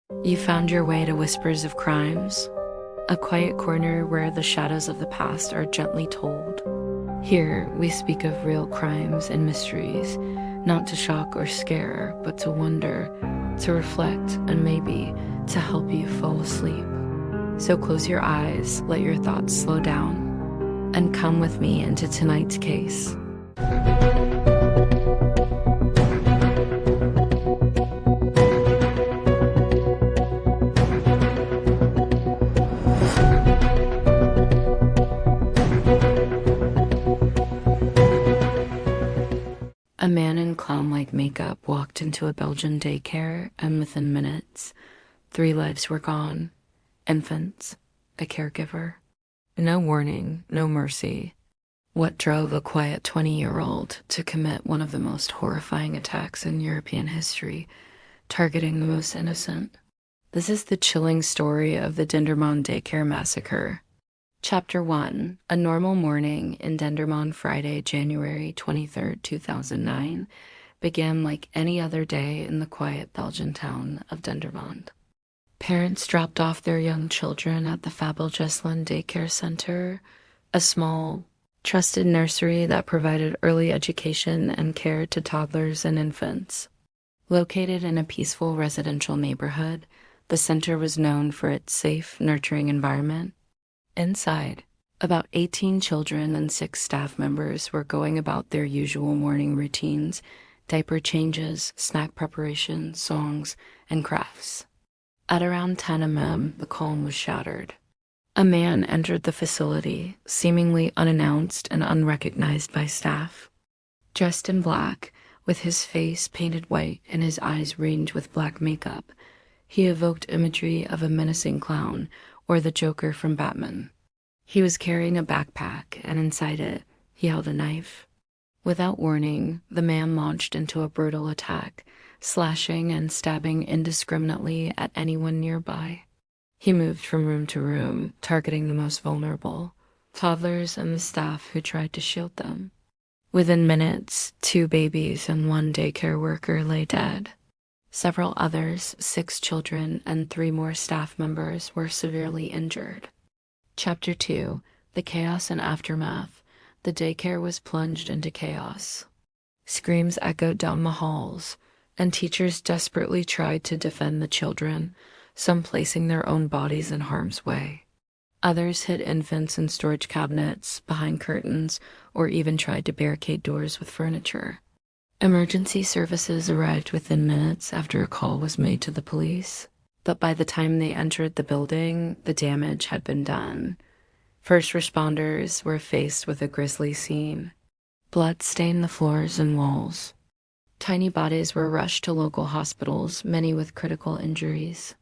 You found your way to Whispers of Crimes, a quiet corner where the shadows of the past are gently told. Here, we speak of real crimes and mysteries, not to shock or scare, but to wonder, to reflect, and maybe to help you fall asleep. So close your eyes, let your thoughts slow down, and come with me into tonight's case. A man in clown-like makeup walked into a Belgian daycare, and within minutes, 3 lives were gone. Infants, a caregiver. No warning, no mercy. What drove a quiet 20-year-old to commit one of the most horrifying attacks in European history, targeting the most innocent? This is the chilling story of the Dendermonde daycare massacre. Chapter 1. A normal morning in Dendermonde, Friday, January 23, 2009, began like any other day in the quiet Belgian town of Dendermonde. Parents dropped off their young children at the Fabelgesland Daycare Center, a small, trusted nursery that provided early education and care to toddlers and infants. Located in a peaceful residential neighborhood, the center was known for its safe, nurturing environment. Inside, about 18 children and 6 staff members were going about their usual morning routines, diaper changes, snack preparation, songs, and crafts. At around 10 a.m., the calm was shattered. A man entered the facility, seemingly unannounced and unrecognized by staff. Dressed in black, with his face painted white and his eyes ringed with black makeup, he evoked imagery of a menacing clown or the Joker from Batman. He was carrying a backpack, and inside it, he held a knife. Without warning, the man launched into a brutal attack, slashing and stabbing indiscriminately at anyone nearby. He moved from room to room, targeting the most vulnerable, toddlers and the staff who tried to shield them. Within minutes, 2 babies and 1 daycare worker lay dead. Several others, 6 children and 3 more staff members, were severely injured. Chapter 2. The Chaos and Aftermath. The daycare was plunged into chaos. Screams echoed down the halls, and teachers desperately tried to defend the children, some placing their own bodies in harm's way. Others hid infants in storage cabinets, behind curtains, or even tried to barricade doors with furniture. Emergency services arrived within minutes after a call was made to the police, but by the time they entered the building, the damage had been done. First responders were faced with a grisly scene. Blood stained the floors and walls. Tiny bodies were rushed to local hospitals, many with critical injuries.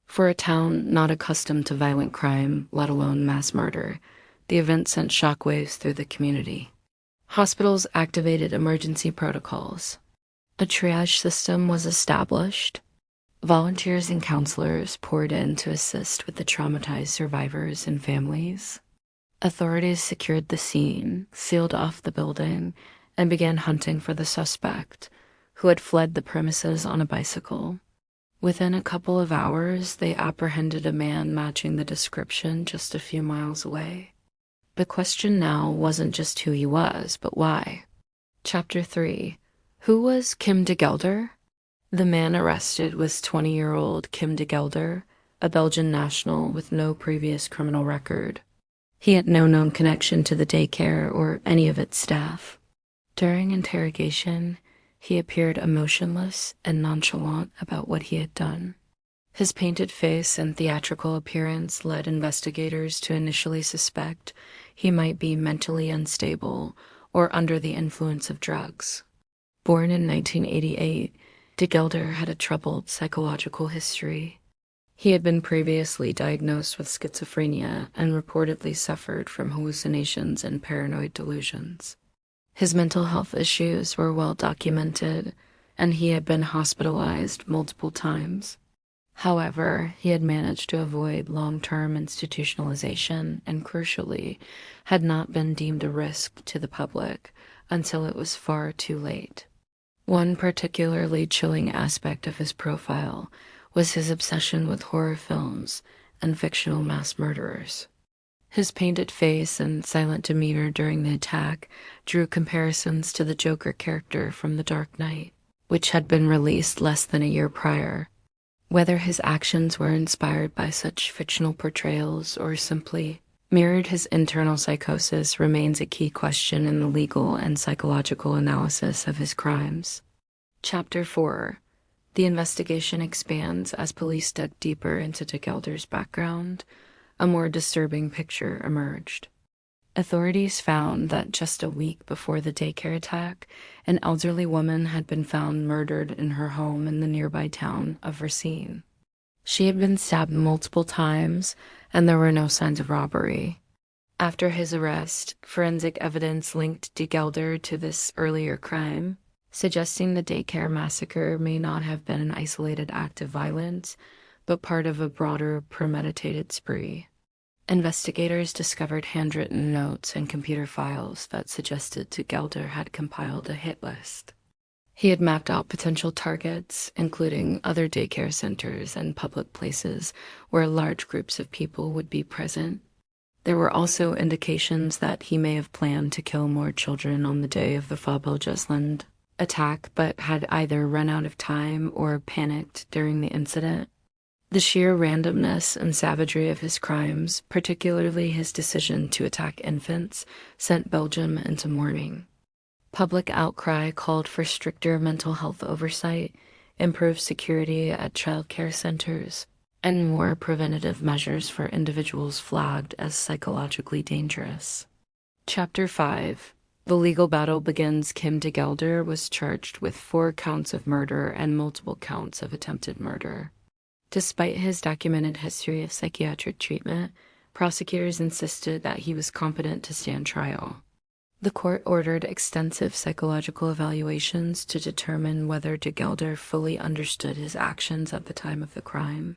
For a town not accustomed to violent crime, let alone mass murder, the event sent shockwaves through the community. Hospitals activated emergency protocols. A triage system was established. Volunteers and counselors poured in to assist with the traumatized survivors and families. Authorities secured the scene, sealed off the building, and began hunting for the suspect, who had fled the premises on a bicycle. Within a couple of hours, they apprehended a man matching the description just a few miles away. The question now wasn't just who he was, but why. Chapter 3. Who was Kim de Gelder? The man arrested was 20-year-old Kim de Gelder, a Belgian national with no previous criminal record. He had no known connection to the daycare or any of its staff. During interrogation, he appeared emotionless and nonchalant about what he had done. His painted face and theatrical appearance led investigators to initially suspect he might be mentally unstable or under the influence of drugs. Born in 1988, de Gelder had a troubled psychological history. He had been previously diagnosed with schizophrenia and reportedly suffered from hallucinations and paranoid delusions. His mental health issues were well documented, and he had been hospitalized multiple times. However, he had managed to avoid long-term institutionalization and, crucially, had not been deemed a risk to the public until it was far too late. One particularly chilling aspect of his profile was his obsession with horror films and fictional mass murderers. His painted face and silent demeanor during the attack drew comparisons to the Joker character from The Dark Knight, which had been released less than a year prior. Whether his actions were inspired by such fictional portrayals or simply mirrored his internal psychosis remains a key question in the legal and psychological analysis of his crimes. Chapter 4. The investigation expands as police dug deeper into de Gelder's background. A more disturbing picture emerged. Authorities found that just a week before the daycare attack, an elderly woman had been found murdered in her home in the nearby town of Racine. She had been stabbed multiple times, and there were no signs of robbery. After his arrest, forensic evidence linked de Gelder to this earlier crime, suggesting the daycare massacre may not have been an isolated act of violence, but part of a broader, premeditated spree. Investigators discovered handwritten notes and computer files that suggested de Gelder had compiled a hit list. He had mapped out potential targets, including other daycare centers and public places where large groups of people would be present. There were also indications that he may have planned to kill more children on the day of the Belgium attack, but had either run out of time or panicked during the incident. The sheer randomness and savagery of his crimes, particularly his decision to attack infants, sent Belgium into mourning. Public outcry called for stricter mental health oversight, improved security at child care centers, and more preventative measures for individuals flagged as psychologically dangerous. Chapter 5. The legal battle begins. Kim de Gelder was charged with 4 counts of murder and multiple counts of attempted murder. Despite his documented history of psychiatric treatment, prosecutors insisted that he was competent to stand trial. The court ordered extensive psychological evaluations to determine whether de Gelder fully understood his actions at the time of the crime.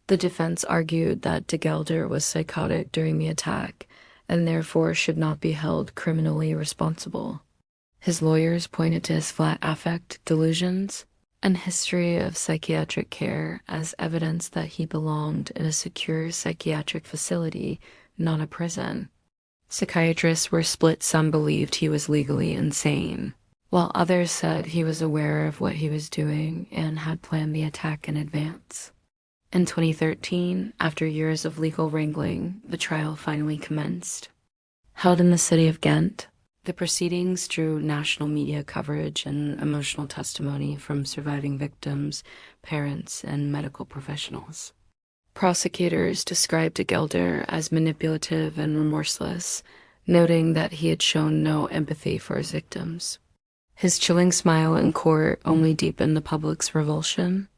The defense argued that de Gelder was psychotic during the attack and therefore should not be held criminally responsible. His lawyers pointed to his flat affect delusions and history of psychiatric care as evidence that he belonged in a secure psychiatric facility, not a prison. Psychiatrists were split. Some believed he was legally insane, while others said he was aware of what he was doing and had planned the attack in advance. In 2013, after years of legal wrangling, the trial finally commenced. Held in the city of Ghent, the proceedings drew national media coverage and emotional testimony from surviving victims, parents, and medical professionals. Prosecutors described de Gelder as manipulative and remorseless, noting that he had shown no empathy for his victims. His chilling smile in court only deepened the public's revulsion.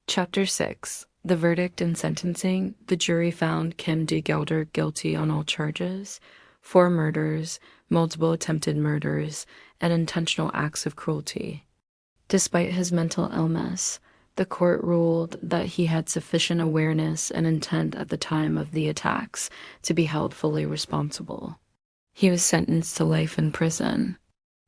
Chapter 6. The verdict and sentencing. The jury found Kim de Gelder guilty on all charges: 4 murders, multiple attempted murders, and intentional acts of cruelty. Despite his mental illness, the court ruled that he had sufficient awareness and intent at the time of the attacks to be held fully responsible. He was sentenced to life in prison.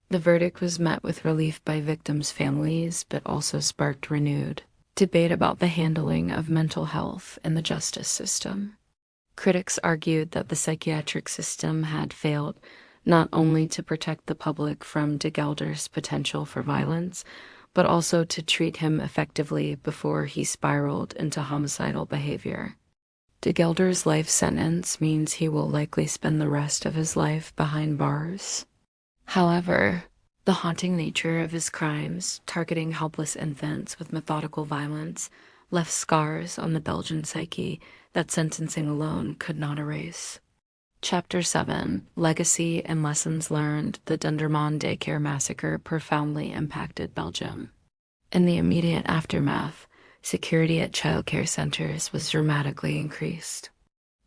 The verdict was met with relief by victims' families, but also sparked renewed debate about the handling of mental health in the justice system. Critics argued that the psychiatric system had failed not only to protect the public from de Gelder's potential for violence, but also to treat him effectively before he spiraled into homicidal behavior. De Gelder's life sentence means he will likely spend the rest of his life behind bars. However, the haunting nature of his crimes, targeting helpless infants with methodical violence, left scars on the Belgian psyche that sentencing alone could not erase. Chapter 7. Legacy and Lessons Learned. The Dendermonde daycare massacre profoundly impacted Belgium. In the immediate aftermath, security at childcare centers was dramatically increased.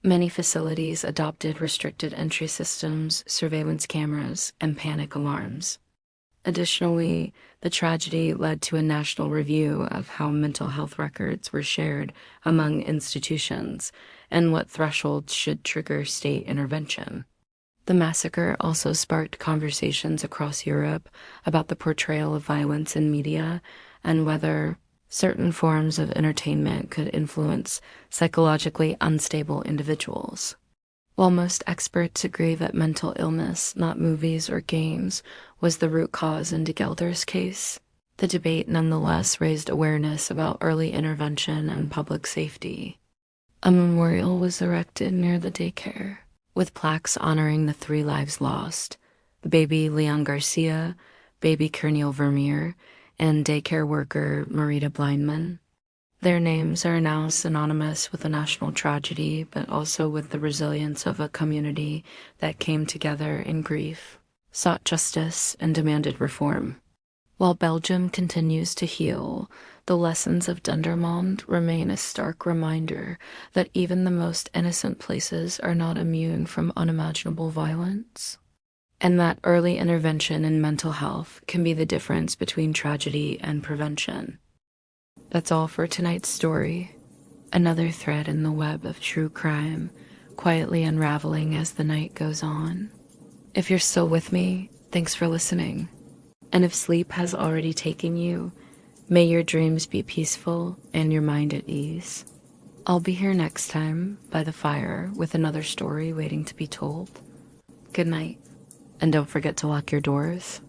Many facilities adopted restricted entry systems, surveillance cameras, and panic alarms. Additionally, the tragedy led to a national review of how mental health records were shared among institutions and what thresholds should trigger state intervention. The massacre also sparked conversations across Europe about the portrayal of violence in media and whether Certain forms of entertainment could influence psychologically unstable individuals. While most experts agree that mental illness, not movies or games, was the root cause in Gelder's case, the debate nonetheless raised awareness about early intervention and public safety. A memorial was erected near the daycare, with plaques honoring the 3 lives lost: the baby Leon Garcia, baby Kerniel Vermeer, and daycare worker Marita Blindman. Their names are now synonymous with a national tragedy, but also with the resilience of a community that came together in grief, sought justice, and demanded reform. While Belgium continues to heal, the lessons of Dendermonde remain a stark reminder that even the most innocent places are not immune from unimaginable violence, and that early intervention in mental health can be the difference between tragedy and prevention. That's all for tonight's story. Another thread in the web of true crime, quietly unraveling as the night goes on. If you're still with me, thanks for listening. And if sleep has already taken you, may your dreams be peaceful and your mind at ease. I'll be here next time by the fire with another story waiting to be told. Good night, and don't forget to lock your doors.